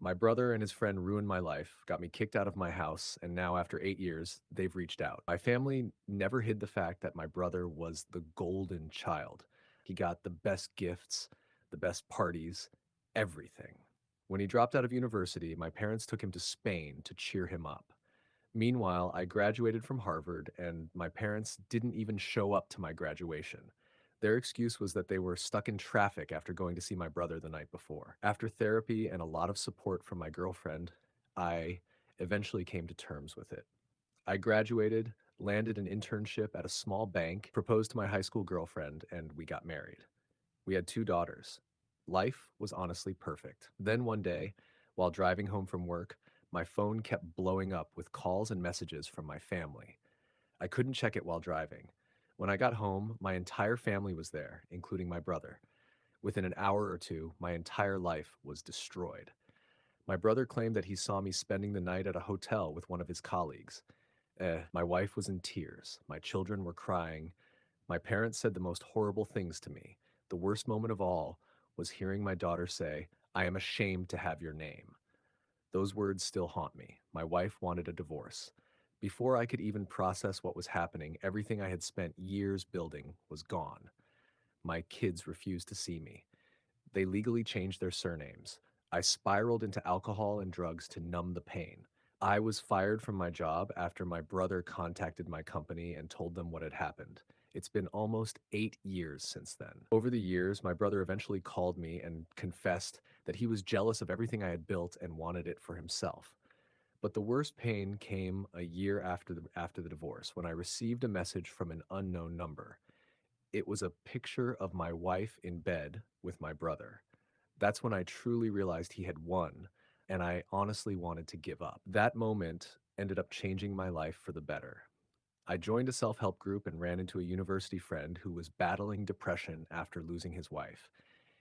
My brother and his friend ruined my life, got me kicked out of my house, and now after 8 years, they've reached out. My family never hid the fact that my brother was the golden child. He got the best gifts, the best parties, everything. When he dropped out of university, my parents took him to Spain to cheer him up. Meanwhile, I graduated from Harvard, and my parents didn't even show up to my graduation. Their excuse was that they were stuck in traffic after going to see my brother the night before. After therapy and a lot of support from my girlfriend, I eventually came to terms with it. I graduated, landed an internship at a small bank, proposed to my high school girlfriend, and we got married. We had 2 daughters. Life was honestly perfect. Then one day, while driving home from work, my phone kept blowing up with calls and messages from my family. I couldn't check it while driving. When I got home, my entire family was there, including my brother. Within an hour or two, my entire life was destroyed. My brother claimed that he saw me spending the night at a hotel with one of his colleagues. My wife was in tears. My children were crying. My parents said the most horrible things to me. The worst moment of all was hearing my daughter say, "I am ashamed to have your name." Those words still haunt me. My wife wanted a divorce. Before I could even process what was happening, everything I had spent years building was gone. My kids refused to see me. They legally changed their surnames. I spiraled into alcohol and drugs to numb the pain. I was fired from my job after my brother contacted my company and told them what had happened. It's been almost 8 years since then. Over the years, my brother eventually called me and confessed that he was jealous of everything I had built and wanted it for himself. But the worst pain came a year after the divorce when I received a message from an unknown number. It was a picture of my wife in bed with my brother. That's when I truly realized he had won, and I honestly wanted to give up. That moment ended up changing my life for the better. I joined a self help group and ran into a university friend who was battling depression after losing his wife.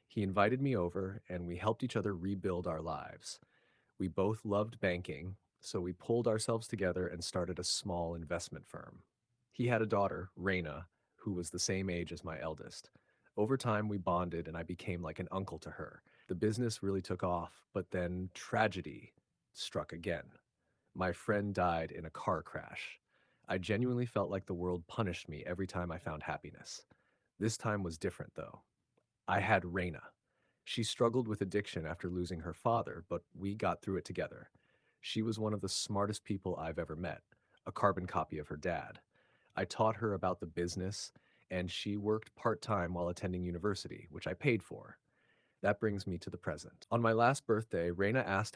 He invited me over, and we helped each other rebuild our lives. We both loved banking, so we pulled ourselves together and started a small investment firm. He had a daughter, Raina, who was the same age as my eldest. Over time, we bonded, and I became like an uncle to her. The business really took off, but then tragedy struck again. My friend died in a car crash. I genuinely felt like the world punished me every time I found happiness. This time was different, though. I had Raina. She struggled with addiction after losing her father, but we got through it together. She was one of the smartest people I've ever met, a carbon copy of her dad. I taught her about the business, and she worked part-time while attending university, which I paid for. That brings me to the present. On my last birthday, Raina asked